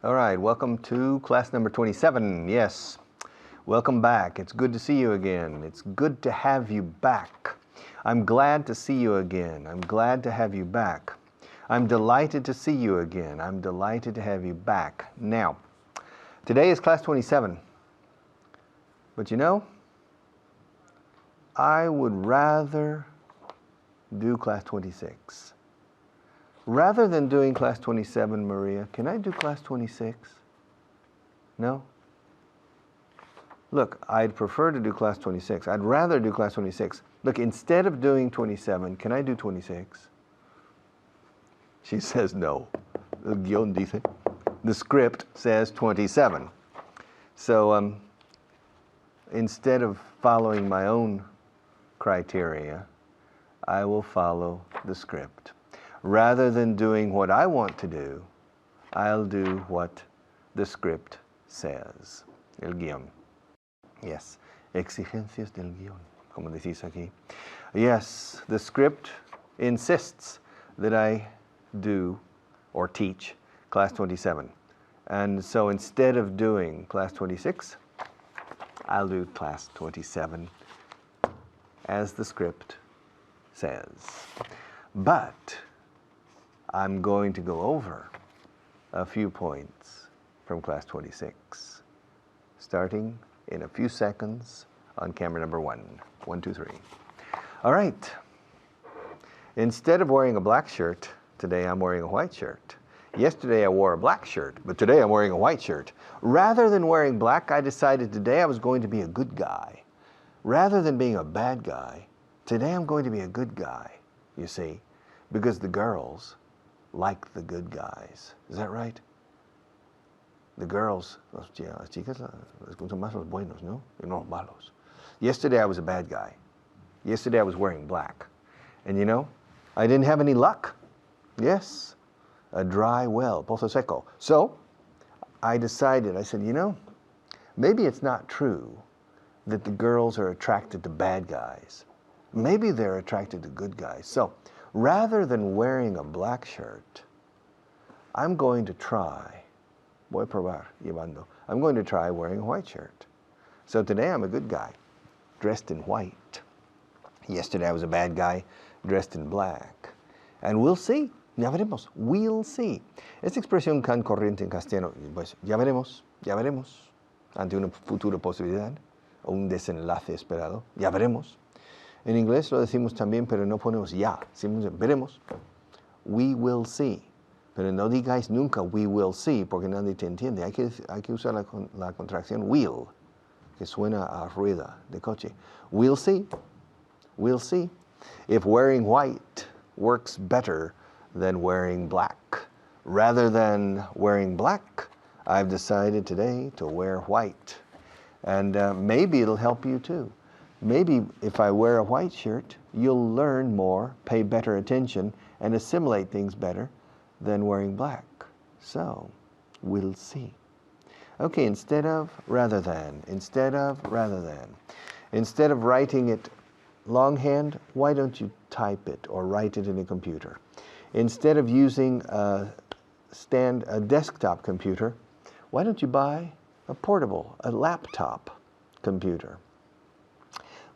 All right, welcome to class number 27. Yes, welcome back. It's good to see you again. It's good to have you back. I'm glad to see you again. I'm glad to have you back. I'm delighted to see you again. I'm delighted to have you back. Now, today is class 27. But you know, I would rather do class 26. Rather than doing class 27, Maria, can I do class 26? No? Look, I'd prefer to do class 26. I'd rather do class 26. Look, instead of doing 27, can I do 26? She says no. El guión dice. The script says 27. So instead of following my own criteria, I will follow the script. Rather than doing what I want to do, I'll do what the script says. El guión. Yes. Exigencias del guión, como decís aquí. Yes, the script insists that I do or teach class 27. And so instead of doing class 26, I'll do class 27 as the script says. But I'm going to go over a few points from class 26, starting in a few seconds on camera number 1. 1, 2, 3. All right. Instead of wearing a black shirt, today I'm wearing a white shirt. Yesterday I wore a black shirt, but today I'm wearing a white shirt. Rather than wearing black, I decided today I was going to be a good guy. Rather than being a bad guy, today I'm going to be a good guy, you see, because the girls like the good guys. Is that right? The girls, las chicas les gustan más los buenos, ¿no? Y no los malos. Yesterday I was a bad guy. Yesterday I was wearing black. And you know, I didn't have any luck. Yes, a dry well, pozo seco. So I decided, I said, you know, maybe it's not true that the girls are attracted to bad guys. Maybe they're attracted to good guys. So rather than wearing a black shirt, I'm going to try, voy a probar, llevando. I'm going to try wearing a white shirt. So today I'm a good guy, dressed in white. Yesterday I was a bad guy, dressed in black. And we'll see, ya veremos, we'll see. Esta expresión tan corriente en castellano, pues ya veremos, ante una futura posibilidad, o un desenlace esperado, ya veremos. En inglés lo decimos también, pero no ponemos ya. Decimos veremos. We will see. Pero no digáis nunca we will see, porque nadie te entiende. Hay que usar la contracción will, que suena a rueda de coche. We'll see. We'll see. If wearing white works better than wearing black. Rather than wearing black, I've decided today to wear white. And maybe it'll help you too. Maybe if I wear a white shirt, you'll learn more, pay better attention, and assimilate things better than wearing black. So, we'll see. Okay, instead of, rather than. Instead of writing it longhand, why don't you type it or write it in a computer? Instead of using a desktop computer, why don't you buy a laptop computer?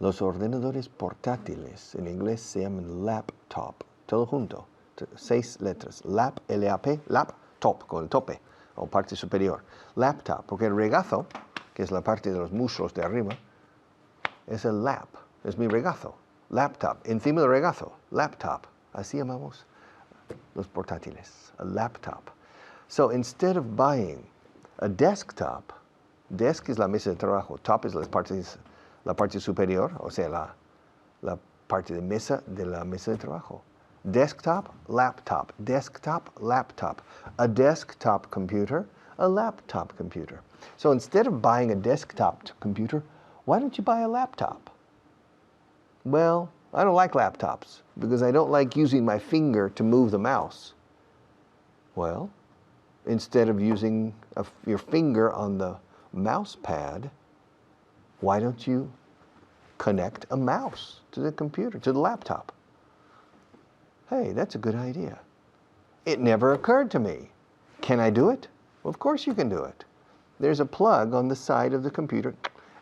Los ordenadores portátiles, en inglés se llaman laptop, todo junto, 6 letras, lap, L-A-P, laptop, con el tope, o parte superior. Laptop, porque el regazo, que es la parte de los muslos de arriba, es el lap, es mi regazo. Laptop, encima del regazo, laptop, así llamamos los portátiles, a laptop. So instead of buying a desktop, desk es la mesa de trabajo, top es la parte superior, o sea, la parte de la mesa de trabajo. Desktop, laptop, a desktop computer, a laptop computer. So instead of buying a desktop computer, why don't you buy a laptop? Well, I don't like laptops because I don't like using my finger to move the mouse. Well, instead of using your finger on the mouse pad, why don't you connect a mouse to the computer, to the laptop? Hey, that's a good idea. It never occurred to me. Can I do it? Well, of course you can do it. There's a plug on the side of the computer,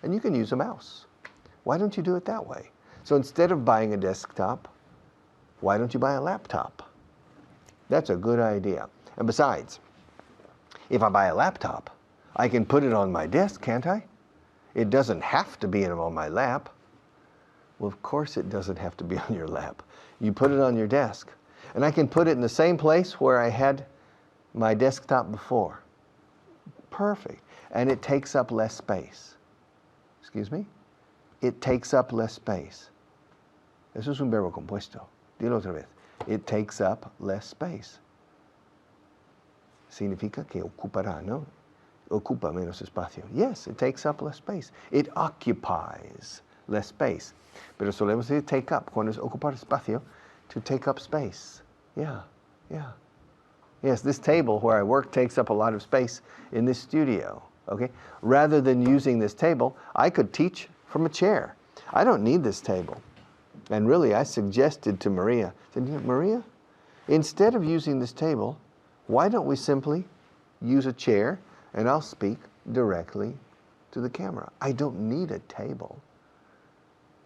and you can use a mouse. Why don't you do it that way? So instead of buying a desktop, why don't you buy a laptop? That's a good idea. And besides, if I buy a laptop, I can put it on my desk, can't I? It doesn't have to be on my lap. Well, of course it doesn't have to be on your lap. You put it on your desk. And I can put it in the same place where I had my desktop before. Perfect. And it takes up less space. Excuse me? It takes up less space. Eso es un verbo compuesto. Dilo otra vez. It takes up less space. Significa que ocupará, ¿no? Ocupa menos espacio. Yes, it takes up less space. It occupies less space. Pero solemos decir take up, cuando es ocupar espacio, to take up space. Yeah, yeah. Yes, this table where I work takes up a lot of space in this studio, okay? Rather than using this table, I could teach from a chair. I don't need this table. And really, I suggested to Maria, I said, Maria, instead of using this table, why don't we simply use a chair and I'll speak directly to the camera. I don't need a table.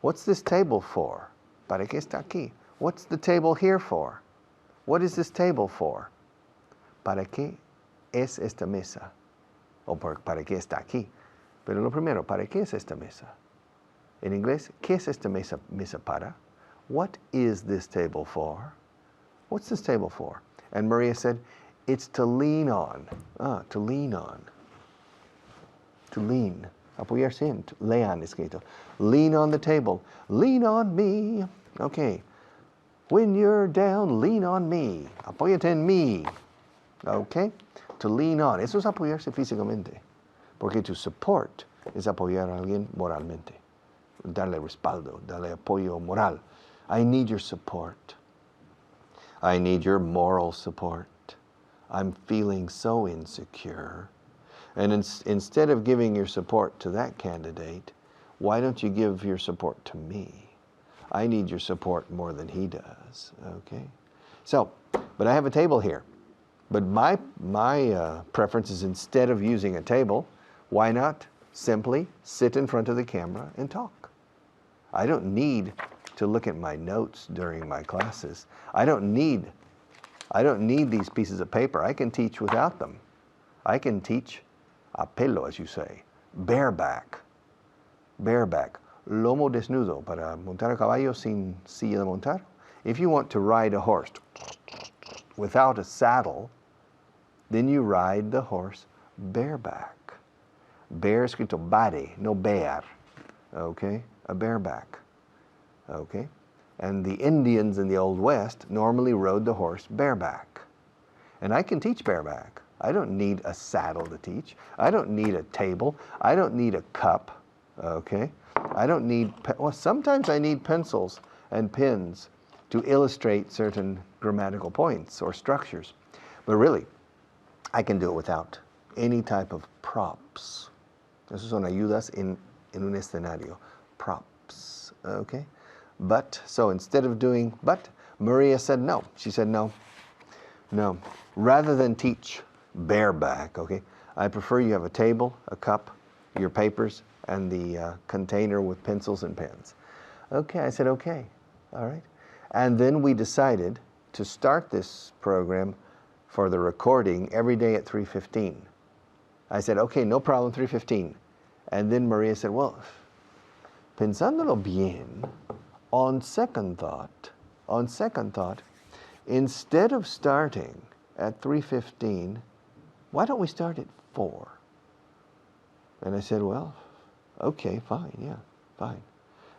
What's this table for? ¿Para qué está aquí? What's the table here for? What is this table for? ¿Para qué es esta mesa? O ¿para qué está aquí? Pero lo primero, ¿para qué es esta mesa? En inglés, ¿qué es esta mesa para? What is this table for? What's this table for? And Maria said, it's to lean on. To lean on. To lean. Apoyarse en. Lean escrito. Lean on the table. Lean on me. Okay. When you're down, lean on me. Apóyate en mí. Okay. To lean on. Eso es apoyarse físicamente. Porque to support es apoyar a alguien moralmente. Darle respaldo, darle apoyo moral. I need your support. I need your moral support. I'm feeling so insecure. And instead of giving your support to that candidate, why don't you give your support to me? I need your support more than he does, okay? So, but I have a table here. But my preference is instead of using a table, why not simply sit in front of the camera and talk? I don't need to look at my notes during my classes. I don't need these pieces of paper. I can teach without them. I can teach a pelo, as you say, bareback. Bareback. Lomo desnudo, para montar a caballo sin silla de montar. If you want to ride a horse without a saddle, then you ride the horse bareback. Bear escrito bare, no bear. Okay? A bareback. Okay? And the Indians in the Old West normally rode the horse bareback. And I can teach bareback. I don't need a saddle to teach. I don't need a table. I don't need a cup. Okay? I don't need, well, sometimes I need pencils and pens to illustrate certain grammatical points or structures. But really, I can do it without any type of props. Esos son ayudas en un escenario. Props. Okay? But, so instead of doing, but, Maria said no. She said no. No. Rather than teach bareback, okay, I prefer you have a table, a cup, your papers, and the container with pencils and pens. Okay, I said okay. All right. And then we decided to start this program for the recording every day at 3:15. I said, okay, no problem, 3:15. And then Maria said, well, pensándolo bien, on second thought, instead of starting at 3:15, why don't we start at 4? And I said, well, okay, fine, yeah, fine.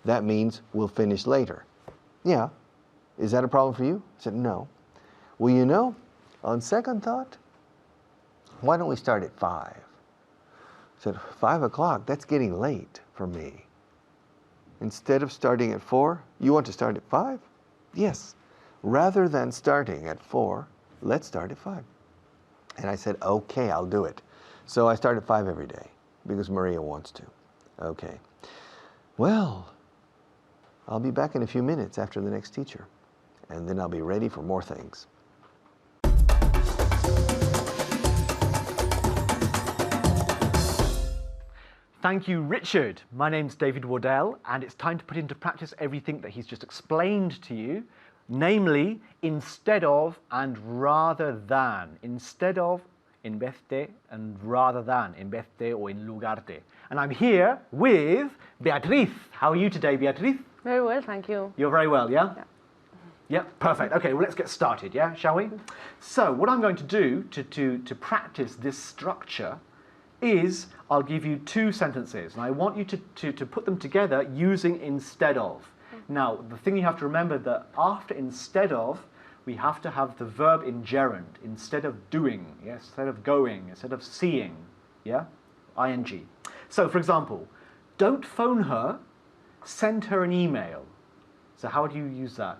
That means we'll finish later. Yeah. Is that a problem for you? I said, no. Well, you know, on second thought, why don't we start at 5? I said, 5 o'clock, that's getting late for me. Instead of starting at 4, you want to start at 5? Yes. Rather than starting at 4, let's start at 5. And I said, okay, I'll do it. So I start at 5 every day because Maria wants to. Okay. Well, I'll be back in a few minutes after the next teacher, and then I'll be ready for more things. Thank you, Richard. My name's David Wardell, and it's time to put into practice everything that he's just explained to you, namely, instead of and rather than. Instead of, en vez de, and rather than, en vez de or en lugar de. And I'm here with Beatriz. How are you today, Beatriz? Very well, thank you. You're very well, yeah? Yeah. Yep, perfect. Okay, well, let's get started, yeah, shall we? So, what I'm going to do to practice this structure is I'll give you two sentences, and I want you to put them together using instead of. Now, the thing you have to remember that after instead of, we have to have the verb in gerund, instead of doing, yeah? Instead of going, instead of seeing, yeah? ing. So, for example, don't phone her, send her an email. So how do you use that?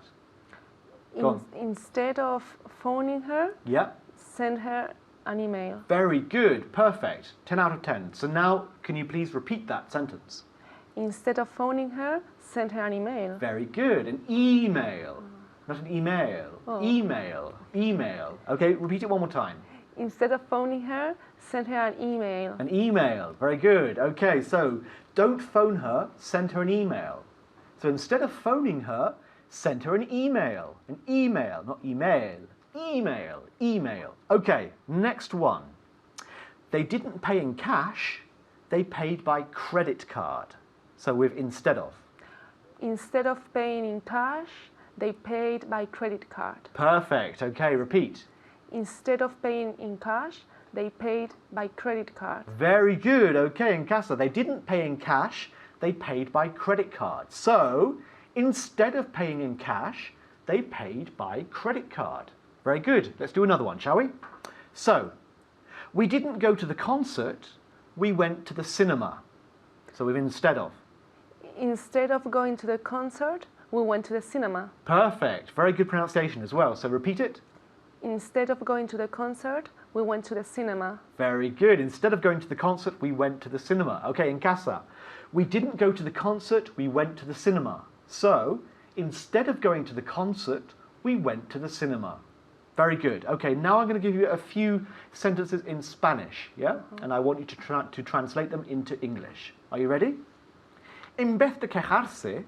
Go on. Instead of phoning her, Yeah, send her an email. very good, perfect, 10 out of 10. So now, can you please repeat that sentence? Instead of phoning her, send her an email. Very good, an email, not an email. Oh. Email, email. Okay, repeat it one more time. Instead of phoning her, send her an email. An email, very good. Okay, so don't phone her, send her an email. So instead of phoning her, send her an email. An email, not email. Email, email. Okay, next one. They didn't pay in cash, they paid by credit card. So with instead of. Instead of paying in cash, they paid by credit card. Perfect, okay, repeat. Instead of paying in cash, they paid by credit card. Very good, okay, in casa. They didn't pay in cash, they paid by credit card. So, instead of paying in cash, they paid by credit card. Very good. Let's do another one, shall we? So, we didn't go to the concert, we went to the cinema. So with instead of. Instead of going to the concert, we went to the cinema. Perfect. Very good pronunciation as well. So repeat it. Instead of going to the concert, we went to the cinema. Very good. Instead of going to the concert, we went to the cinema. Okay, in casa. We didn't go to the concert, we went to the cinema. So, instead of going to the concert, we went to the cinema. Very good. Okay, now I'm going to give you a few sentences in Spanish, yeah? And I want you to translate them into English. Are you ready? En vez de quejarse,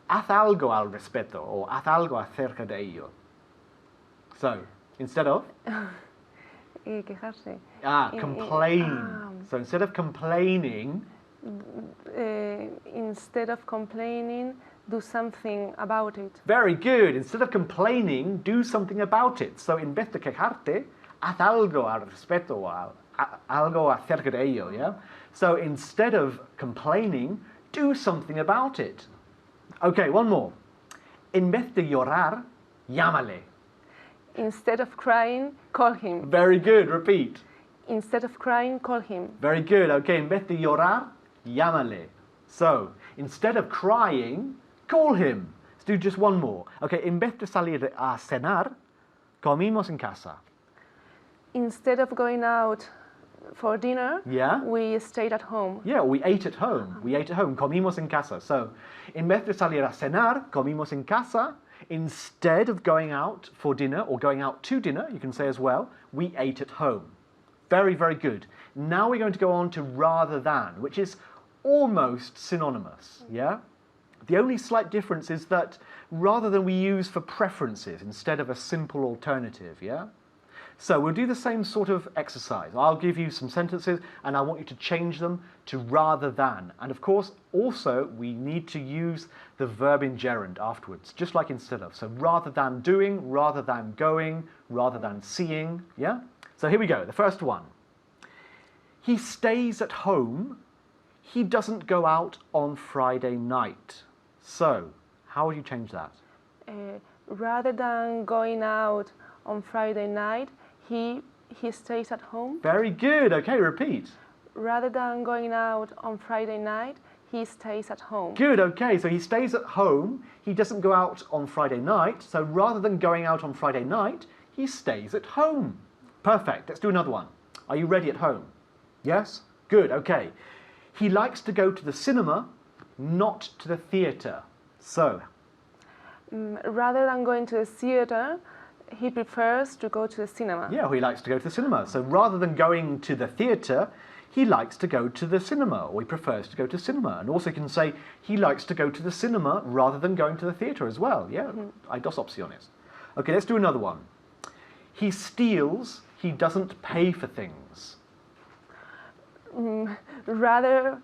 haz algo al respecto, or haz algo acerca de ello. So, instead of? Quejarse. Complain. So instead of complaining, Instead of complaining, do something about it. very good. Instead of complaining, do something about it. So, en vez de quejarte, haz algo al respecto, o algo acerca de ello, yeah? So, instead of complaining, do something about it. Okay, one more. En vez de llorar, llámale. Instead of crying, call him. Very good. Repeat. Instead of crying, call him. Very good. Okay, en vez de llorar, llámale. So, instead of crying, call him. Let's do just one more. Okay, en vez de salir a cenar, comimos en casa. Instead of going out for dinner, Yeah? we stayed at home. Yeah, we ate at home. We ate at home. Comimos en casa. So, en vez de salir a cenar, comimos en casa. Instead of going out for dinner or going out to dinner, you can say as well, we ate at home. Very, very good. Now we're going to go on to rather than, which is almost synonymous, yeah? The only slight difference is that rather than we use for preferences instead of a simple alternative, yeah? So we'll do the same sort of exercise. I'll give you some sentences and I want you to change them to rather than. And of course, also, we need to use the verb in gerund afterwards, just like instead of. So rather than doing, rather than going, rather than seeing, yeah? So here we go, the first one. He stays at home. He doesn't go out on Friday night. So, how would you change that? Rather than going out on Friday night, he stays at home. Very good. Okay, repeat. Rather than going out on Friday night, he stays at home. Good. Okay, so he stays at home. He doesn't go out on Friday night. So rather than going out on Friday night, he stays at home. Perfect. Let's do another one. Are you ready at home? Yes? Good. Okay. He likes to go to the cinema, not to the theatre. So, Rather than going to the theater, he prefers to go to the cinema. Yeah, he likes to go to the cinema. So rather than going to the theatre, he likes to go to the cinema, or he prefers to go to cinema. And also you can say he likes to go to the cinema rather than going to the theatre as well. Yeah, hay dos opciones. Okay, let's do another one. He steals, he doesn't pay for things. Rather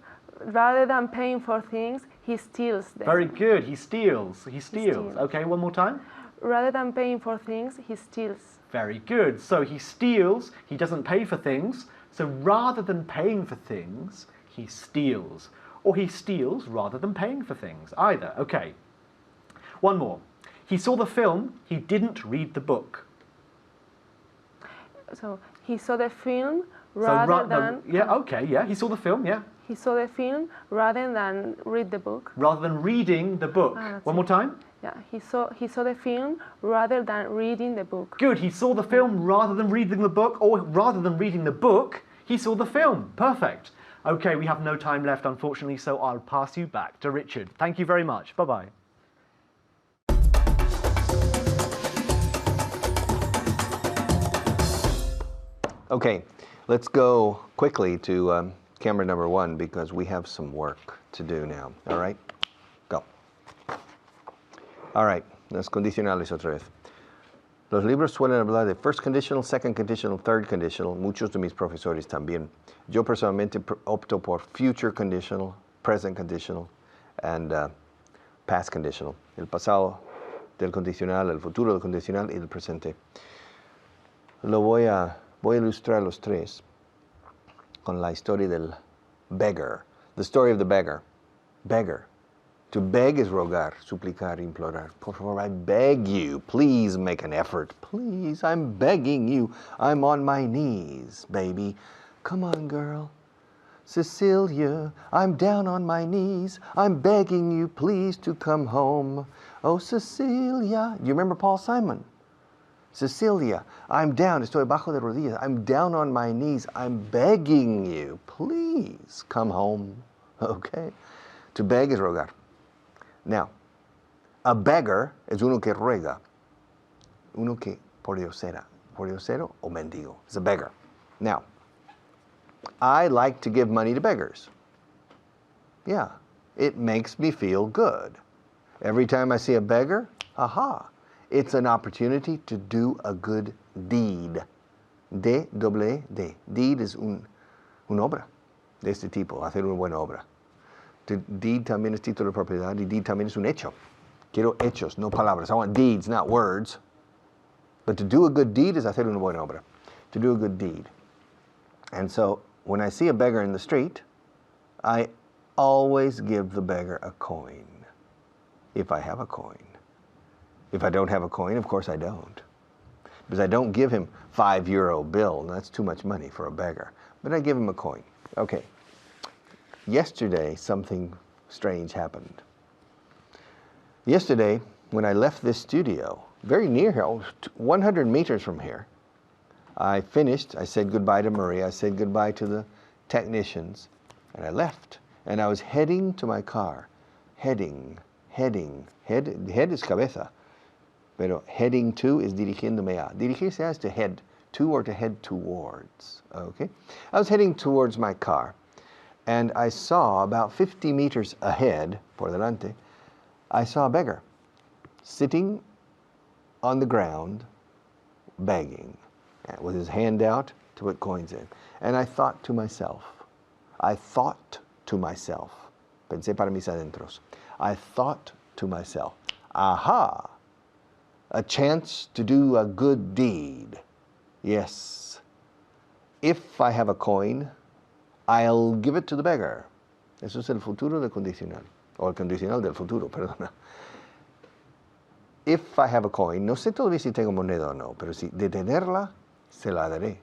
than paying for things, he steals them. Very good, he steals. He steals. steals. Okay, one more time. Rather than paying for things, he steals. Very good. So he steals, he doesn't pay for things. So rather than paying for things, he steals. Or he steals rather than paying for things. Either. Okay. One more. He saw the film, he didn't read the book. So he saw the film he saw the film, yeah. He saw the film rather than read the book. Rather than reading the book. One more time. Yeah, he saw the film rather than reading the book. Good, he saw the film rather than reading the book, or rather than reading the book, he saw the film. Perfect. Okay, we have no time left, unfortunately, so I'll pass you back to Richard. Thank you very much. Bye-bye. Okay, let's go quickly to camera number 1 because we have some work to do now. All right? Go. All right, las condicionales otra vez. Los libros suelen hablar de first conditional, second conditional, third conditional. Muchos de mis profesores también. Yo personalmente opto por future conditional, present conditional, and past conditional. El pasado del condicional, el futuro del condicional y el presente. Voy a ilustrar los tres con la historia del beggar. The story of the beggar. Beggar. To beg is rogar, suplicar, implorar. Por favor, I beg you, please make an effort. Please, I'm begging you. I'm on my knees, baby. Come on, girl. Cecilia, I'm down on my knees. I'm begging you, please, to come home. Oh, Cecilia. Do you remember Paul Simon? Cecilia, I'm down. Estoy bajo de rodillas. I'm down on my knees. I'm begging you, please, come home. Okay? To beg is rogar. Now, a beggar es uno que ruega, uno que pordiosero o mendigo. It's a beggar. Now, I like to give money to beggars. Yeah, it makes me feel good. Every time I see a beggar, aha, it's an opportunity to do a good deed. D-E-D. Deed is una obra de este tipo, hacer una buena obra. Deed también es título de propiedad y deed también es un hecho. Quiero hechos, no palabras. I want deeds, not words. But to do a good deed is hacer una buena obra. To do a good deed. And so when I see a beggar in the street, I always give the beggar a coin. If I have a coin. If I don't have a coin, of course I don't. Because I don't give him €5 bill. That's too much money for a beggar. But I give him a coin. Okay. Yesterday, something strange happened. Yesterday, when I left this studio, very near here, 100 meters from here, I finished, I said goodbye to Maria, I said goodbye to the technicians, and I left. And I was heading to my car. Head is cabeza, pero heading to is dirigiéndome a. Dirigirse a is to head to or to head towards, okay? I was heading towards my car. And I saw about 50 meters ahead, por delante, I saw a beggar sitting on the ground begging with his hand out to put coins in. And I thought to myself, pensé para mis adentros, I thought to myself, aha, a chance to do a good deed. Yes, if I have a coin, I'll give it to the beggar. Eso es el futuro del condicional. O el condicional del futuro, perdona. If I have a coin, no sé todavía si tengo moneda o no, pero si de tenerla, se la daré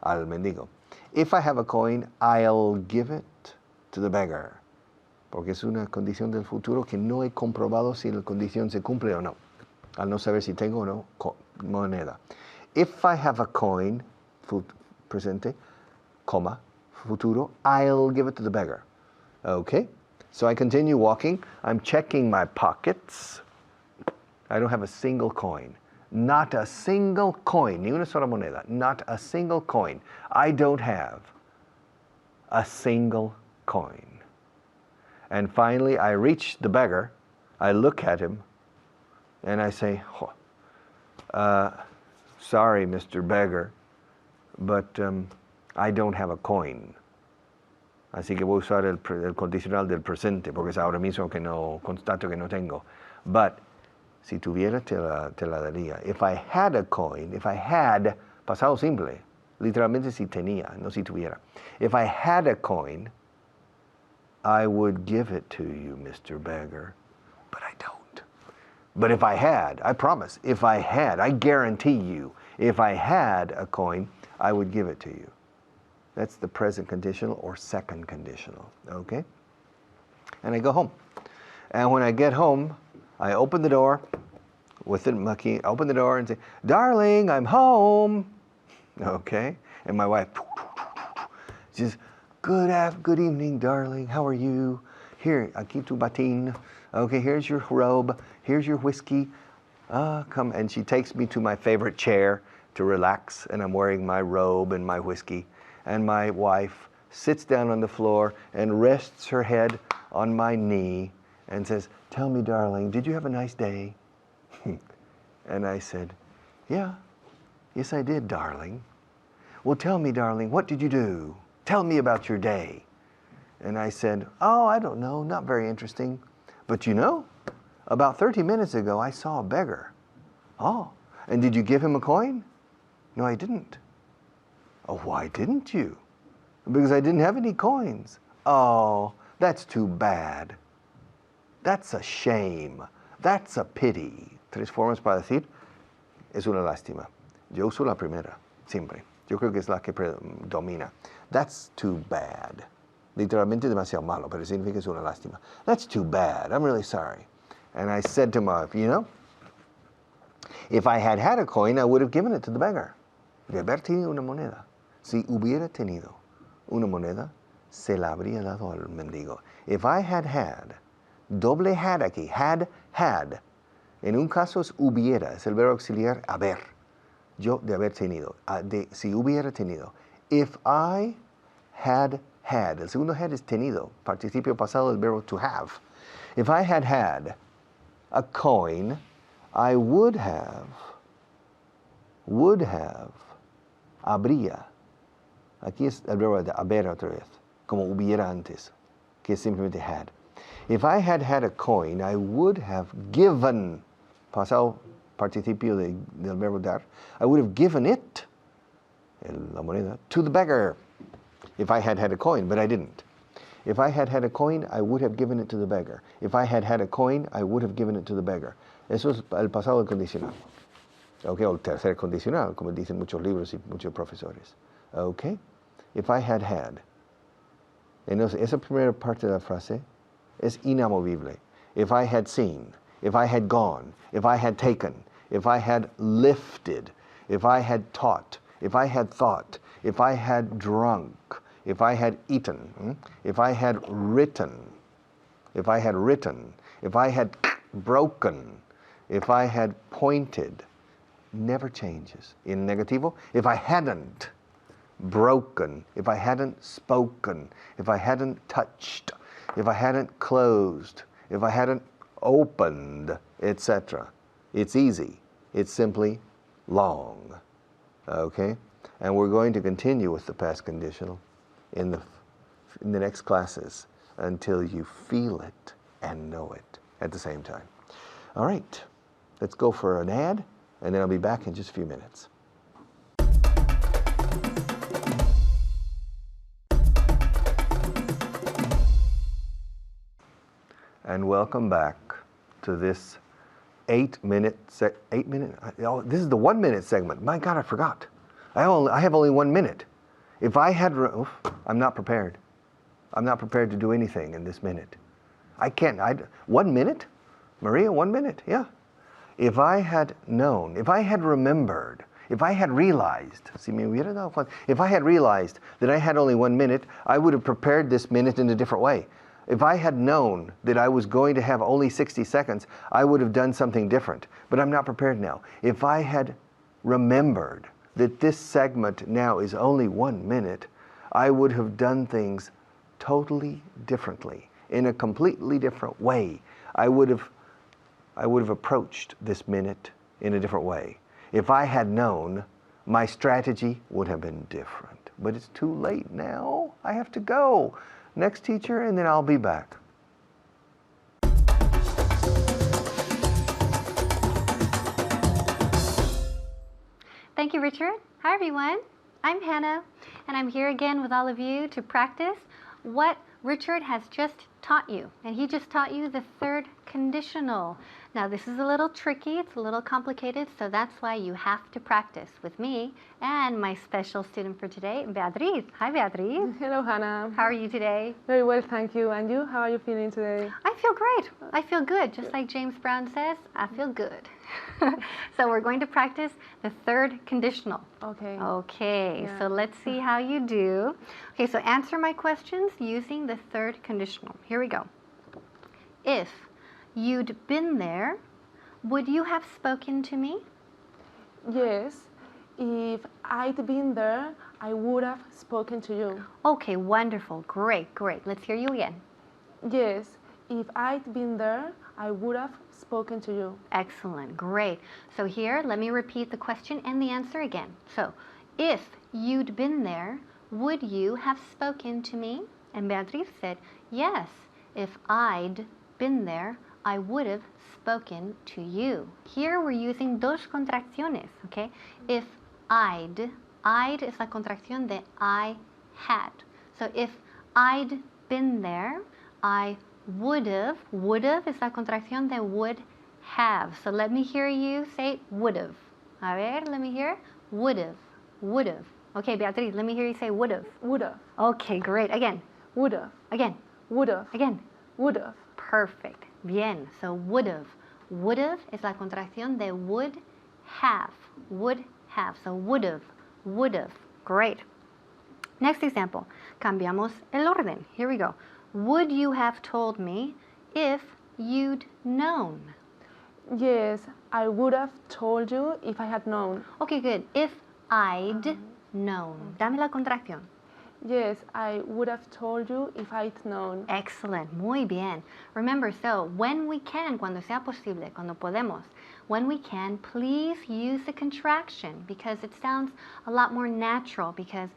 al mendigo. If I have a coin, I'll give it to the beggar. Porque es una condición del futuro que no he comprobado si la condición se cumple o no. Al no saber si tengo o no moneda. If I have a coin, presente, coma, futuro, I'll give it to the beggar. Okay, so I continue walking. I'm checking my pockets. I don't have a single coin. Not a single coin, ni una sola moneda, not a single coin. I don't have a single coin. And finally, I reach the beggar, I look at him, and I say, sorry, Mr. Beggar, but I don't have a coin. Así que voy a usar el condicional del presente, porque es ahora mismo que no, constato que no tengo. But, si tuviera, te la daría. If I had a coin, if I had, pasado simple, literalmente si tenía, no si tuviera. If I had a coin, I would give it to you, Mr. Beggar, but I don't. But if I had, I promise, if I had, I guarantee you, if I had a coin, I would give it to you. That's the present conditional or second conditional, okay? And I go home. And when I get home, I open the door with the key, open the door and say, darling, I'm home, okay? And my wife, she says, good evening, darling, how are you? Here, aquí tu batín. Okay, here's your robe, here's your whiskey. Come, and she takes me to my favorite chair to relax, and I'm wearing my robe and my whiskey. And my wife sits down on the floor and rests her head on my knee and says, tell me, darling, did you have a nice day? And I said, yeah, yes, I did, darling. Well, tell me, darling, what did you do? Tell me about your day. And I said, oh, I don't know, not very interesting. But you know, about 30 minutes ago, I saw a beggar. Oh, and did you give him a coin? No, I didn't. Oh, why didn't you? Because I didn't have any coins. Oh, that's too bad. That's a shame. That's a pity. Tres formas para decir, es una lástima. Yo uso la primera, siempre. Yo creo que es la que predomina. That's too bad. Literalmente demasiado malo, pero significa es una lástima. That's too bad. I'm really sorry. And I said to my wife, you know, if I had had a coin, I would have given it to the beggar. De haber tenido una moneda. Si hubiera tenido una moneda, se la habría dado al mendigo. If I had had, doble had aquí, had. En un caso es hubiera, es el verbo auxiliar haber. Yo de haber tenido, si hubiera tenido. If I had, el segundo had es tenido, participio pasado del verbo to have. If I had had a coin, I would have, habría. Aquí es el verbo de haber otra vez, como hubiera antes, que es simplemente had. If I had had a coin, I would have given, pasado participio del verbo dar, I would have given it, la moneda, to the beggar. If I had had a coin, but I didn't. If I had had a coin, I would have given it to the beggar. If I had had a coin, I would have given it to the beggar. Eso es el pasado condicional. Okay, o el tercer condicional, como dicen muchos libros y muchos profesores. Okay? If I had had. Entonces, esa primera parte de la frase es inamovible. If I had seen, if I had gone, if I had taken, if I had lifted, if I had taught, if I had thought, if I had drunk, if I had eaten, if I had written, if I had broken, if I had pointed, never changes. In negativo, if I hadn't broken, if I hadn't spoken, if I hadn't touched, if I hadn't closed, if I hadn't opened, etc. It's easy. It's simply long. Okay? And we're going to continue with the past conditional in the next classes until you feel it and know it at the same time. All right. Let's go for an ad, and then I'll be back in just a few minutes. And welcome back to this 8-minute, this is the 1-minute segment. My God, I forgot. I have only 1 minute. If I had, I'm not prepared. I'm not prepared to do anything in this minute. I can't, 1 minute? Maria, 1 minute, yeah. If I had known, if I had remembered, if I had realized, if I had realized that I had only 1 minute, I would have prepared this minute in a different way. If I had known that I was going to have only 60 seconds, I would have done something different. But I'm not prepared now. If I had remembered that this segment now is only 1 minute, I would have done things totally differently, in a completely different way. I would have approached this minute in a different way. If I had known, my strategy would have been different. But it's too late now. I have to go. Next teacher, and then I'll be back. Thank you, Richard. Hi, everyone. I'm Hannah, and I'm here again with all of you to practice what Richard has just taught you. And he just taught you the third conditional. Now, this is a little tricky. It's a little complicated, so that's why you have to practice with me and my special student for today, Beatriz. Hi, Beatriz. Hello, Hannah. How are you today? Very well, thank you. And you? How are you feeling today? I feel great. I feel good. Just like James Brown says, I feel good. So we're going to practice the third conditional. Okay. Okay, Yeah. so let's see how you do. Okay, so answer my questions using the third conditional. Here we go. If you'd been there, would you have spoken to me? Yes. If I'd been there, I would have spoken to you. Okay, wonderful. Great, great. Let's hear you again. Yes. If I'd been there, I would have spoken to you. Excellent, great. So here, let me repeat the question and the answer again. So, if you'd been there, would you have spoken to me? And Beatriz said, yes, if I'd been there, I would have spoken to you. Here we're using dos contracciones, okay? If I'd is la contracción de I had. So if I'd been there, I would have is la contracción de would have. So let me hear you say would have. A ver, let me hear. Would have. Okay, Beatriz, let me hear you say would have. Would have. Okay, great. Again. Would have. Again. Would have. Again. Would have. Perfect. Bien. So would have. Would have is la contracción de would have. Would have. So would have. Would have. Great. Next example. Cambiamos el orden. Here we go. Would you have told me if you'd known? Yes, I would have told you if I had known. Okay, good. If I'd known. Dame la contracción. Yes, I would have told you if I'd known. Excellent. Muy bien. Remember, so when we can, cuando sea posible, cuando podemos, when we can, please use the contraction because it sounds a lot more natural because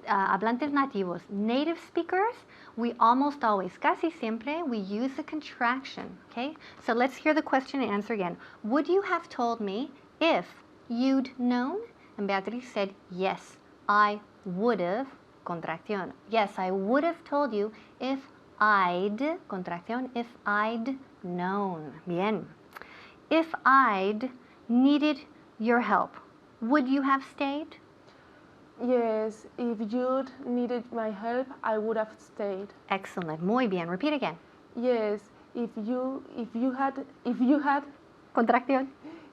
hablantes nativos, native speakers, we almost always, casi siempre, we use the contraction, okay? So let's hear the question and answer again. Would you have told me if you'd known? And Beatriz said, yes, I would have, contracción. Yes, I would have told you if I'd, contracción, if I'd known. Bien. If I'd needed your help, would you have stayed? Yes, if you'd needed my help, I would have stayed. Excellent. Muy bien. Repeat again. Yes, if you had Contracción.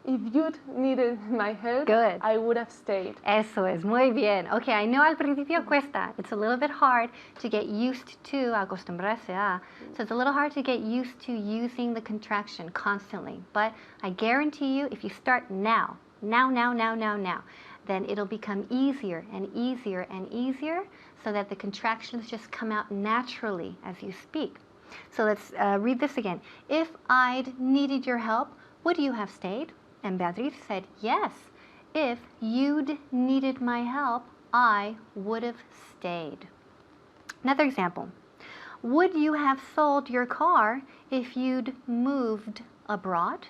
if you'd needed my help, Good. I would have stayed. Eso es. Muy bien. Okay, I know al principio cuesta. It's a little bit hard to get used to, acostumbrarse a. So it's a little hard to get used to using the contraction constantly. But I guarantee you, if you start now, then it'll become easier and easier and easier so that the contractions just come out naturally as you speak. So let's read this again. If I'd needed your help, would you have stayed? And Beatriz said, yes. If you'd needed my help, I would have stayed. Another example. Would you have sold your car if you'd moved abroad?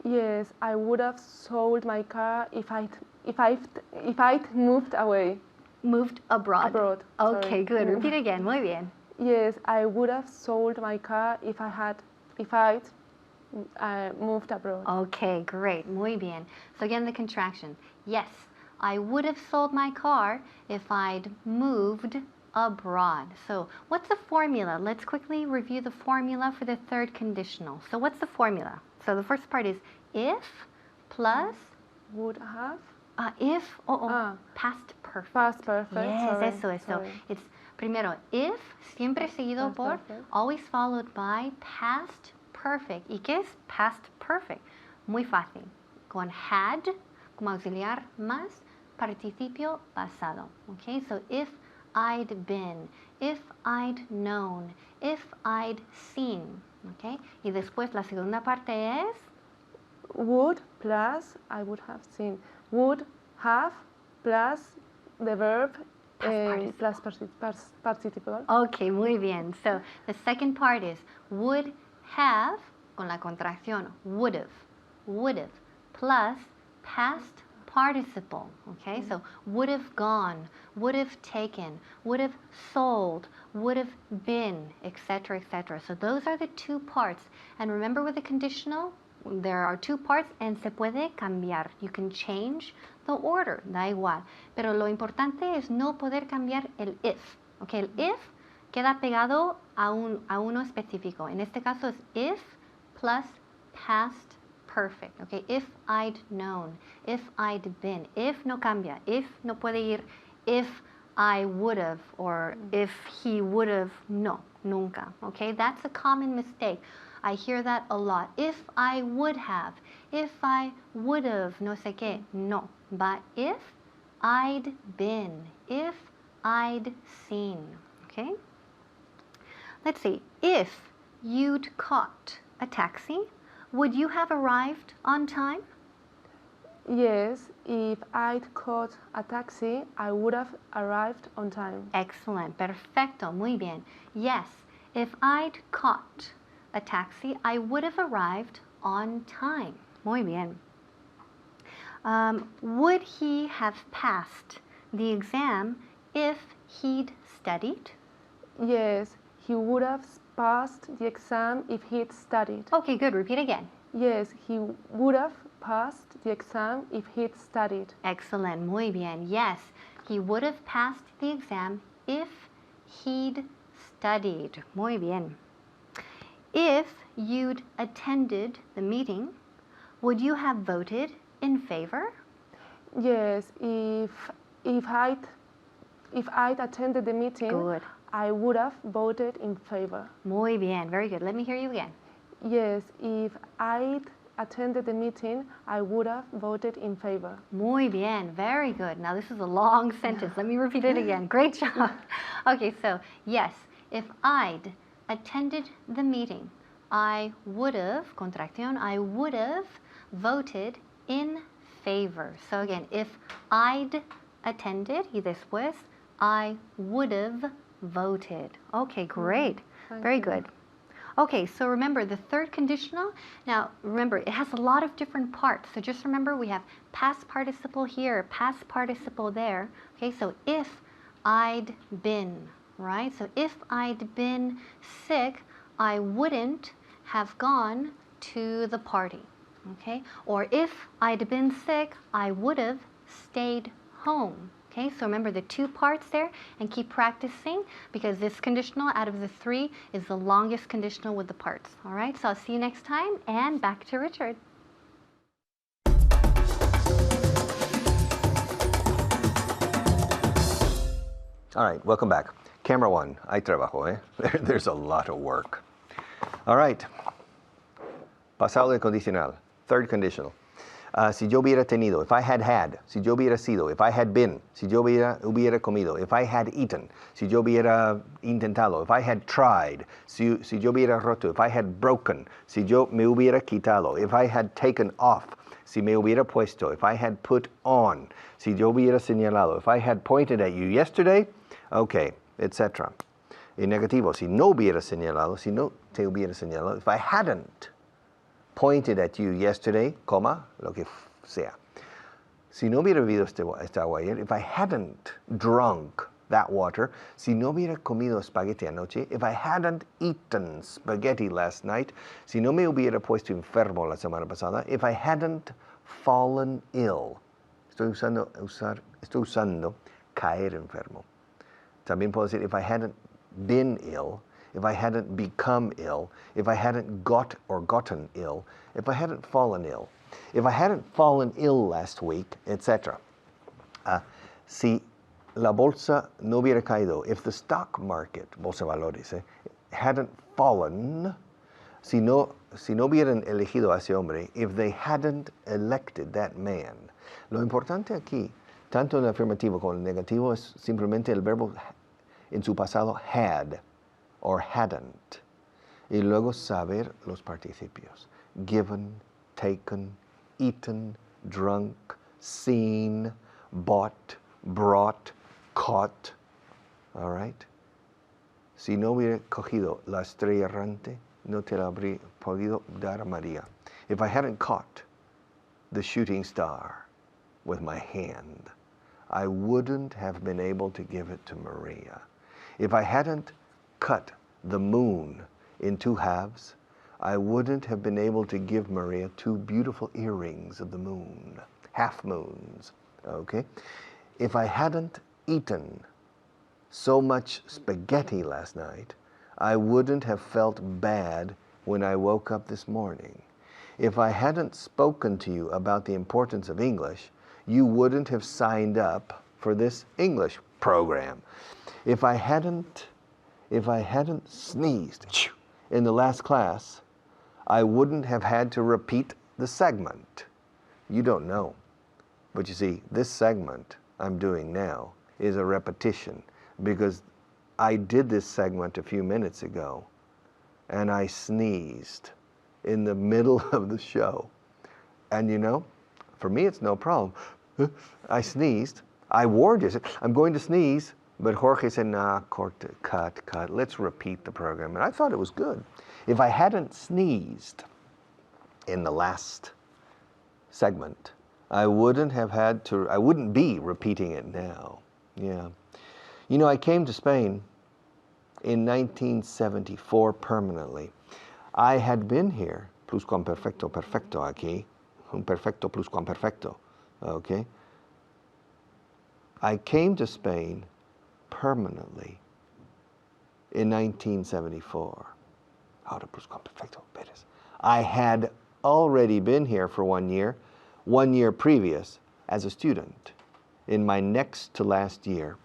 Yes, I would have sold my car if I'd moved away. Moved abroad. Abroad. Okay, sorry. good. Repeat again. Muy bien. Yes, I would have sold my car if I'd moved abroad. Okay, great. Muy bien. So again, the contraction. Yes, I would have sold my car if I'd moved abroad. So what's the formula? Let's quickly review the formula for the third conditional. So what's the formula? So the first part is if plus Would have. past perfect. Past perfect. Yes, sorry, eso es. So sorry. it's Primero, if, siempre seguido Past por, perfect. always followed by past perfect. ¿Y qué es past perfect? Muy fácil. Con had como auxiliar más participio pasado. Okay, so if I'd been, if I'd known, if I'd seen. Okay, y después la segunda parte es Would plus I would have seen. Would have plus the verb plus participle. okay, muy bien. So the second part is would have con la contracción would have plus past participle. Okay, so would have gone, would have taken, would have sold, would have been, etc., etc. So those are the two parts. And remember with the conditional, there are two parts and se puede cambiar. You can change the order, da igual. Pero lo importante es no poder cambiar el if. Okay, el if queda pegado a uno específico. En este caso es if plus past perfect. Okay, if I'd known, if I'd been. If no cambia. If no puede ir if I would have or if he would have. No, nunca. Okay, that's a common mistake. I hear that a lot. If I would have, if I would have, no sé qué. No, but if I'd been, if I'd seen. Okay? Let's see. If you'd caught a taxi, would you have arrived on time? Yes, if I'd caught a taxi, I would have arrived on time. Excellent. Perfecto. Muy bien. Yes, if I'd caught a taxi, I would have arrived on time. Muy bien. Would he have passed the exam if he'd studied? Yes, he would have passed the exam if he'd studied. Okay, good. Repeat again. Yes, he would have passed the exam if he'd studied. Excellent. Muy bien. Yes, he would have passed the exam if he'd studied. Muy bien. If you'd attended the meeting, would you have voted in favor? Yes, if I'd attended the meeting, Good. I would have voted in favor. Muy bien. Very good. Let me hear you again. Yes, if I'd attended the meeting, I would have voted in favor. Muy bien. Very good. Now this is a long sentence. Let me repeat it again. Great job. Okay, so yes, if I'd attended the meeting, I would have, contracción, I would have voted in favor. So again, if I'd attended y después, I would have voted. Okay, great. Very good. Okay, so remember the third conditional. Now remember, it has a lot of different parts. So just remember we have past participle here, past participle there. Okay, so if I'd been, right? So if I'd been sick, I wouldn't have gone to the party. Okay, or if I'd been sick, I would have stayed home. Okay, so remember the two parts there and keep practicing because this conditional out of the three is the longest conditional with the parts. All right, so I'll see you next time and back to Richard. All right, welcome back. Camera one, hay trabajo, eh? There's a lot of work. All right. Pasado del condicional, third conditional. Si yo hubiera tenido, if I had had, si yo hubiera sido, if I had been, si yo hubiera comido, if I had eaten, si yo hubiera intentado, if I had tried, si yo hubiera roto, if I had broken, si yo me hubiera quitado, if I had taken off, si me hubiera puesto, if I had put on, si yo hubiera señalado, if I had pointed at you yesterday, okay, etc. En negativo, si no hubiera señalado, si no te hubiera señalado, if I hadn't pointed at you yesterday, coma, lo que sea. Si no hubiera bebido esta agua ayer, if I hadn't drunk that water, si no hubiera comido espagueti anoche, if I hadn't eaten spaghetti last night, si no me hubiera puesto enfermo la semana pasada, if I hadn't fallen ill. Estoy usando caer enfermo. También puedo decir if I hadn't been ill, if I hadn't become ill, if I hadn't got or gotten ill, if I hadn't fallen ill, if I hadn't fallen ill last week, etc. Si la bolsa no hubiera caído, if the stock market, bolsa de valores, hadn't fallen, si no hubieran elegido a ese hombre, if they hadn't elected that man. Lo importante aquí, tanto en el afirmativo como en el negativo, es simplemente el verbo en su pasado had or hadn't. Y luego saber los participios. Given, taken, eaten, drunk, seen, bought, brought, caught. All right? Si no hubiera cogido la estrella errante, no te la habría podido dar a María. If I hadn't caught the shooting star with my hand, I wouldn't have been able to give it to Maria. If I hadn't cut the moon in two halves, I wouldn't have been able to give Maria two beautiful earrings of the moon, half moons, okay? If I hadn't eaten so much spaghetti last night, I wouldn't have felt bad when I woke up this morning. If I hadn't spoken to you about the importance of English, you wouldn't have signed up for this English program. If I hadn't sneezed in the last class, I wouldn't have had to repeat the segment. You don't know. But you see, this segment I'm doing now is a repetition because I did this segment a few minutes ago and I sneezed in the middle of the show. And you know, for me it's no problem. I sneezed. I warned you, I said, I'm going to sneeze. But Jorge said, nah, cut. Let's repeat the program. And I thought it was good. If I hadn't sneezed in the last segment, I wouldn't be repeating it now. Yeah. You know, I came to Spain in 1974 permanently. I had been here, pluscuamperfecto, perfecto aquí, un perfecto pluscuamperfecto, okay? I came to Spain permanently in 1974. Ahora pluscuamperfecto, Pérez. I had already been here for 1 year, 1 year previous as a student in my next to last year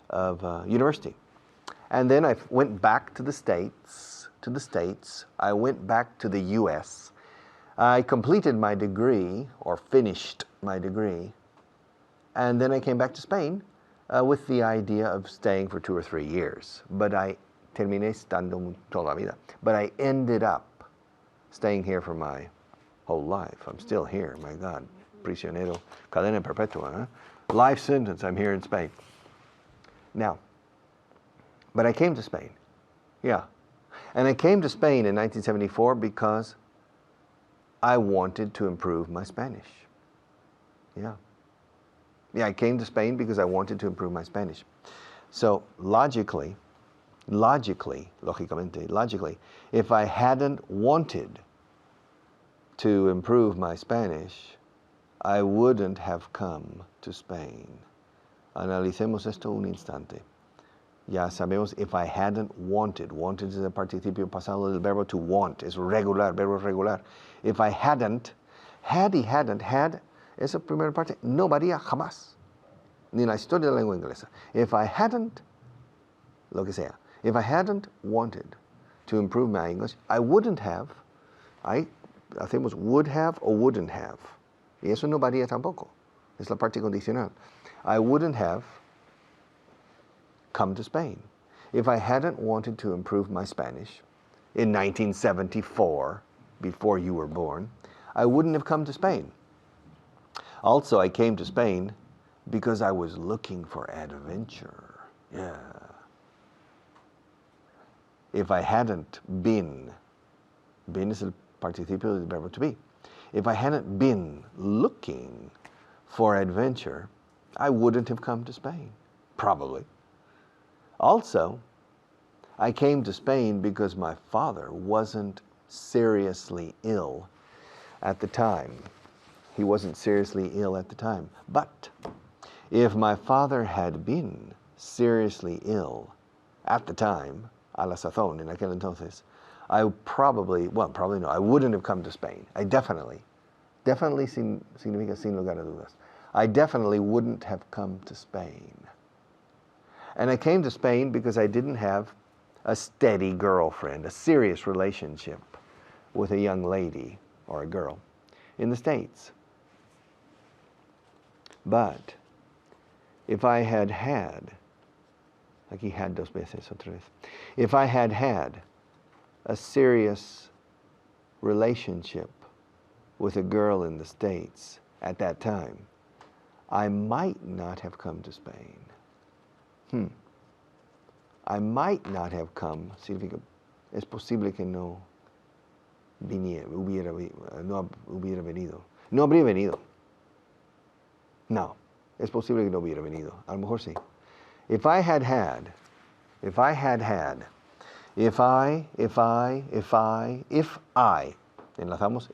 of university. And then I went back to the States. I went back to the US. I completed my degree, or finished my degree, and then I came back to Spain with the idea of staying for 2 or 3 years. But I terminé estando toda la vida. But I ended up staying here for my whole life. I'm still here, my God. Prisionero, cadena perpetua, huh? Life sentence, I'm here in Spain. Now, but I came to Spain, yeah. And I came to Spain in 1974 because I wanted to improve my Spanish. Yeah. Yeah, I came to Spain because I wanted to improve my Spanish. So logically, if I hadn't wanted to improve my Spanish, I wouldn't have come to Spain. Analicemos esto un instante. Ya sabemos, if I hadn't wanted es el participio pasado del verbo to want, es regular, verbo regular. If I hadn't, had esa primera parte no varía jamás, ni en la historia de la lengua inglesa. If I hadn't, lo que sea, if I hadn't wanted to improve my English, I wouldn't have, hacemos would have o wouldn't have. Y eso no varía tampoco, es la parte condicional. I wouldn't have come to Spain. If I hadn't wanted to improve my Spanish in 1974, before you were born, I wouldn't have come to Spain. Also, I came to Spain because I was looking for adventure. Yeah. If I hadn't been es el participio del verbo to be. If I hadn't been looking for adventure, I wouldn't have come to Spain, probably. Also, I came to Spain because my father wasn't seriously ill at the time. He wasn't seriously ill at the time. But if my father had been seriously ill at the time, a la sazón, en aquel entonces, I wouldn't have come to Spain. I definitely significa sin lugar a dudas. I definitely wouldn't have come to Spain. And I came to Spain because I didn't have a steady girlfriend, a serious relationship with a young lady or a girl in the States. But if I had had, aquí had dos veces otra vez, if I had had a serious relationship with a girl in the States at that time, I might not have come to Spain. I might not have come, significa, es posible que no viniera, no hubiera venido. No habría venido. No, es posible que no hubiera venido. A lo mejor sí. If I, enlazamos,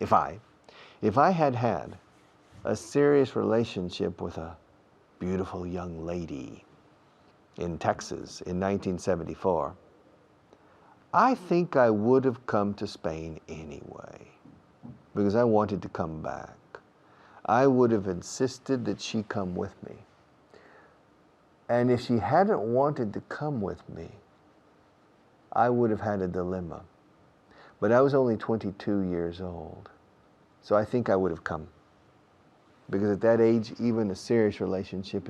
if I had had a serious relationship with a beautiful young lady in Texas in 1974, I think I would have come to Spain anyway, because I wanted to come back. I would have insisted that she come with me. And if she hadn't wanted to come with me, I would have had a dilemma. But I was only 22 years old, so I think I would have come. Because at that age, even a serious relationship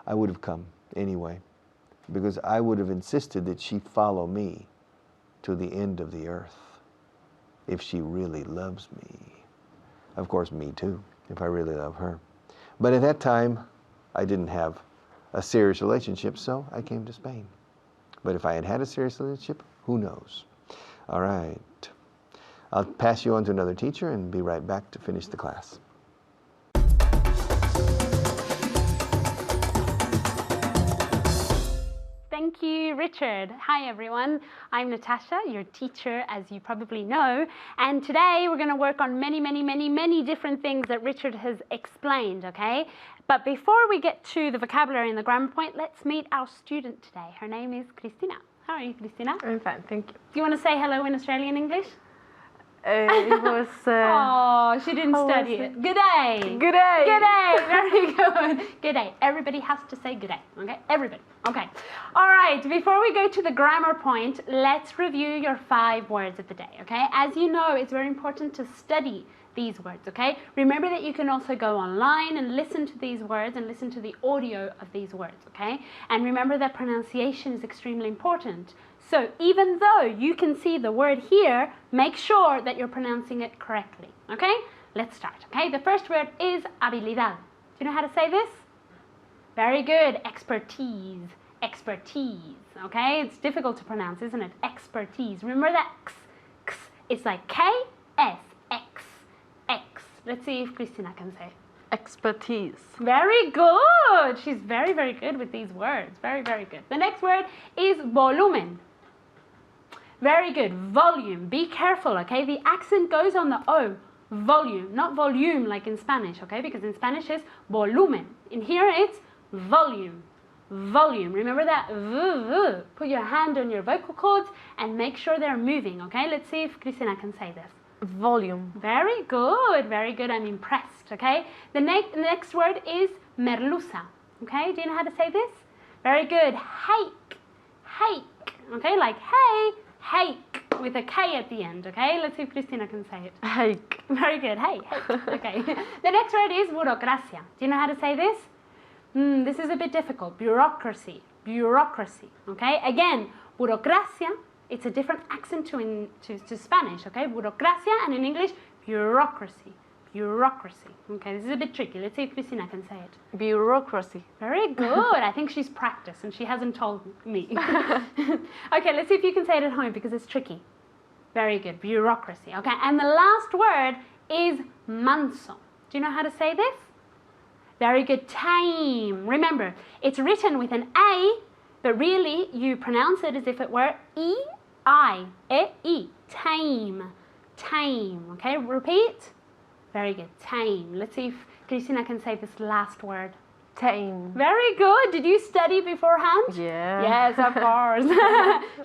I would have come anyway. Because I would have insisted that she follow me to the end of the earth if she really loves me. Of course, me too, if I really love her. But at that time, I didn't have a serious relationship, so I came to Spain. But if I had had a serious relationship, who knows? All right. I'll pass you on to another teacher and be right back to finish the class. Thank you, Richard. Hi, everyone. I'm Natasha, your teacher, as you probably know. And today we're going to work on many different things that Richard has explained, okay? But before we get to the vocabulary and the grammar point, let's meet our student today. Her name is Cristina. How are you, Cristina? I'm fine, thank you. Do you want to say hello in Australian English? It was... Oh, she didn't how study was it. Good day. Good day. Good day. Very good. Good day. Everybody has to say good day. Okay? Everybody. Okay. All right. Before we go to the grammar point, let's review your 5 words of the day. Okay? As you know, it's very important to study these words. Okay? Remember that you can also go online and listen to these words and listen to the audio of these words. Okay? And remember that pronunciation is extremely important. So even though you can see the word here, make sure that you're pronouncing it correctly. Okay? Let's start. Okay? The first word is habilidad. Do you know how to say this? Very good. Expertise. Expertise. Okay? It's difficult to pronounce, isn't it? Expertise. Remember that x. X. It's like K, S, X, X. Let's see if Cristina can say it. Expertise. Very good. She's very good with these words. Very good. The next word is volumen. Very good. Volume. Be careful, okay? The accent goes on the O. Volume, not volume like in Spanish, okay? Because in Spanish it's volumen. In here it's volume. Volume. Remember that v. Put your hand on your vocal cords and make sure they're moving, okay? Let's see if Cristina can say this. Volume. Very good. I'm impressed, okay? The next word is merluza, okay? Do you know how to say this? Very good. Hake. Hake. Okay, like hey, hake, with a K at the end, okay? Let's see if Cristina can say it. Hake. Very good. Hey, hake. Okay. The next word is burocracia. Do you know how to say this? This is a bit difficult. Bureaucracy. Bureaucracy, okay? Again, burocracia. It's a different accent to Spanish, okay? Burocracia, and in English, bureaucracy. Bureaucracy. Okay, this is a bit tricky. Let's see if Cristina can say it. Bureaucracy. Very good. I think she's practiced and she hasn't told me. Okay, let's see if you can say it at home because it's tricky. Very good. Bureaucracy. Okay, and the last word is manso. Do you know how to say this? Very good. Tame. Remember, it's written with an A, but really, you pronounce it as if it were E-I-E. Tame. Tame. Okay, repeat. Very good. Tame. Let's see if Cristina can say this last word. Tame. Very good. Did you study beforehand? Yeah. Yes, of course.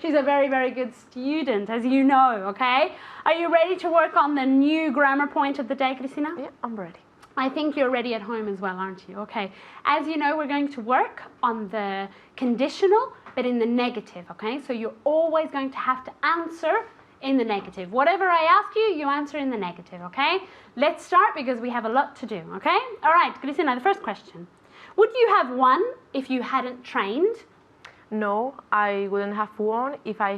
She's a very good student, as you know, okay? Are you ready to work on the new grammar point of the day, Cristina? Yeah, I'm ready. I think you're ready at home as well, aren't you? Okay. As you know, we're going to work on the conditional, but in the negative, okay? So you're always going to have to answer in the negative. Whatever I ask you, you answer in the negative, okay? Let's start because we have a lot to do, okay? All right, Cristina, the first question. Would you have won if you hadn't trained? No, I wouldn't have won if I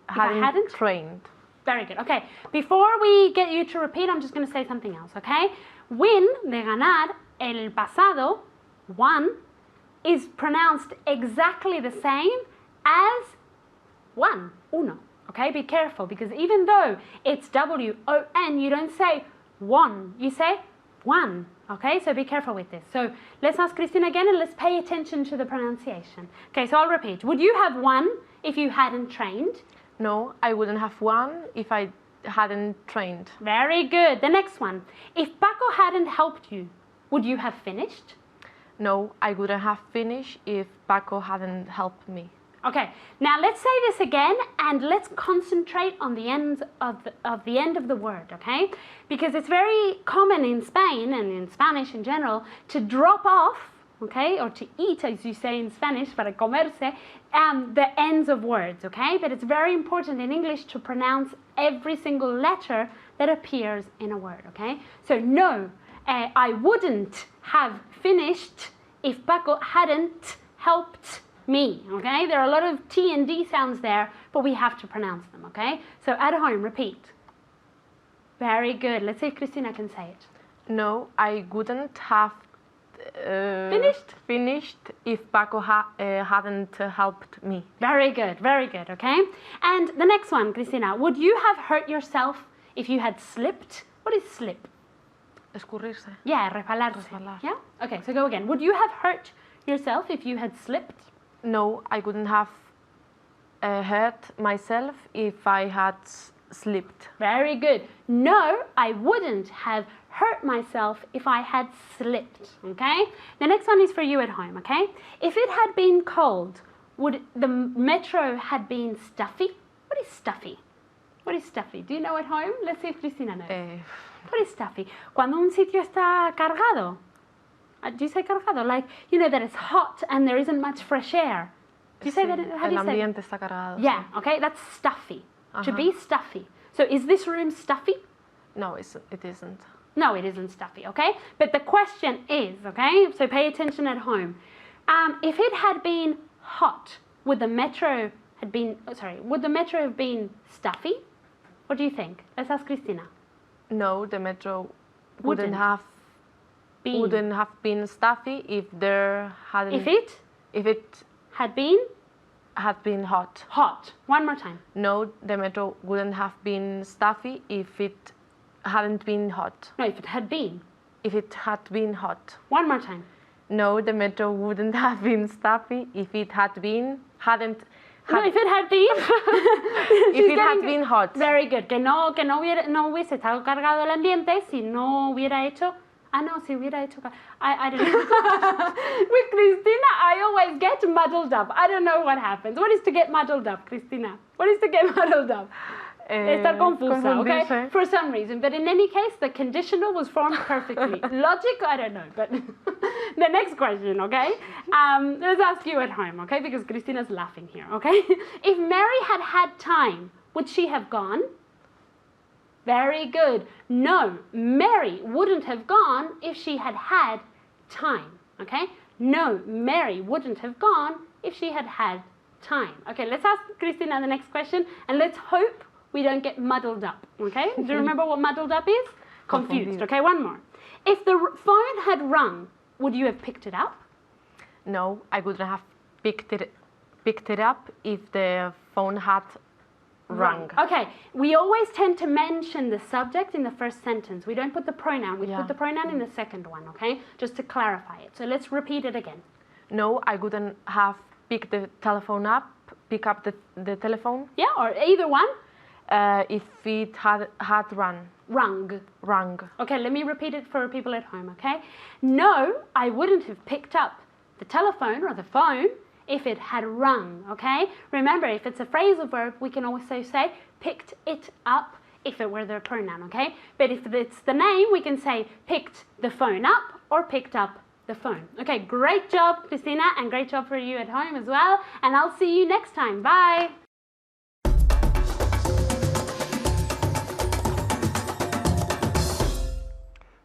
hadn't trained. Very good. Okay, before we get you to repeat, I'm just going to say something else, okay? Win, de ganar, el pasado, won, is pronounced exactly the same as one, uno. Okay, be careful because even though it's W-O-N, you don't say one, you say one. Okay, so be careful with this. So let's ask Cristina again and let's pay attention to the pronunciation. Okay, so I'll repeat. Would you have won if you hadn't trained? No, I wouldn't have won if I hadn't trained. Very good. The next one. If Paco hadn't helped you, would you have finished? No, I wouldn't have finished if Paco hadn't helped me. Okay, now let's say this again and let's concentrate on the end of the word, okay? Because it's very common in Spain and in Spanish in general to drop off, okay, or to eat, as you say in Spanish, para comerse, the ends of words, okay? But it's very important in English to pronounce every single letter that appears in a word, okay? So no, I wouldn't have finished if Paco hadn't helped me, okay? There are a lot of T and D sounds there, but we have to pronounce them, okay? So at home, repeat. Very good. Let's see if Cristina can say it. No, I wouldn't have finished if Paco hadn't helped me. Very good, okay? And the next one, Cristina, would you have hurt yourself if you had slipped? What is slip? Escurrirse. Yeah, resbalarse. Resbalar. Yeah? Okay, so go again. Would you have hurt yourself if you had slipped? No, I wouldn't have hurt myself if I had slipped. Very good. No, I wouldn't have hurt myself if I had slipped, okay? The next one is for you at home, okay? If it had been cold, would the metro had been stuffy? What is stuffy? What is stuffy? Do you know at home? Let's see if Cristina knows. What is stuffy? Cuando un sitio está cargado. Do you say cargado? Like, you know, that it's hot and there isn't much fresh air. Do you say that? How do you El say? ambiente está cargado. Yeah, okay, that's stuffy. To be stuffy. So is this room stuffy? No, it isn't. No, it isn't stuffy, okay? But the question is, okay, so pay attention at home. If it had been hot, would the metro have been stuffy? What do you think? Let's ask Cristina. No, the metro Wouldn't wouldn't have been stuffy if there hadn't. If it had been hot. hot. One more time. No, the metro wouldn't have been stuffy if it hadn't been hot. No, if it had been. If it had been hot. One more time. No, the metro wouldn't have been stuffy if it hadn't. No, if it had been. If it had been hot. Very good. Que no hubiese estado cargado el ambiente si no hubiera hecho. Si hubiera hecho. I don't know. With Cristina, I always get muddled up. I don't know what happens. What is to get muddled up, Cristina? What is to get muddled up? Estar confusa, okay? For some reason. But in any case, the conditional was formed perfectly. Logic, I don't know. But the next question, okay? Let's ask you at home, okay? Because Cristina's laughing here, okay? If Mary had had time, would she have gone? Very good. No, Mary wouldn't have gone if she had had time, okay? No, Mary wouldn't have gone if she had had time. Okay, let's ask Cristina the next question, and let's hope we don't get muddled up, okay? Do you remember what muddled up is? Confused, okay? One more. If the phone had rung, would you have picked it up? No, I wouldn't have picked it up if the phone had rung. Okay, we always tend to mention the subject in the first sentence. We don't put the pronoun. We put the pronoun in the second one, okay? Just to clarify it. So let's repeat it again. No, I wouldn't have pick up the telephone. Yeah, or either one. If it had rung. Okay, let me repeat it for people at home, okay? No, I wouldn't have picked up the telephone or the phone if it had rung, okay? Remember, if it's a phrasal verb, we can also say picked it up if it were the pronoun, okay? But if it's the name, we can say picked the phone up or picked up the phone. Okay, great job, Cristina, and great job for you at home as well. And I'll see you next time. Bye.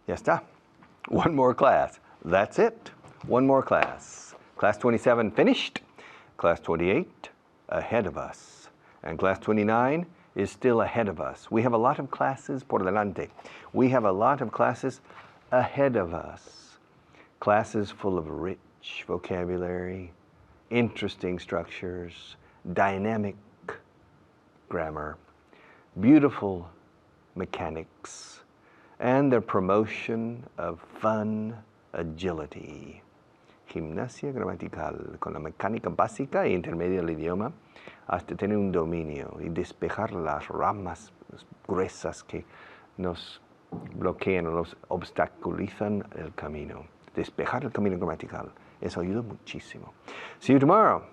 Ya está. One more class. That's it. One more class. Class 27 finished. Class 28 ahead of us. And class 29 is still ahead of us. We have a lot of classes por delante. We have a lot of classes ahead of us. Classes full of rich vocabulary, interesting structures, dynamic grammar, beautiful mechanics, and the promotion of fun agility. Gimnasia gramatical con la mecánica básica e intermedia del idioma hasta tener un dominio y despejar las ramas gruesas que nos bloquean o nos obstaculizan el camino. Despejar el camino gramatical. Eso ayuda muchísimo. See you tomorrow.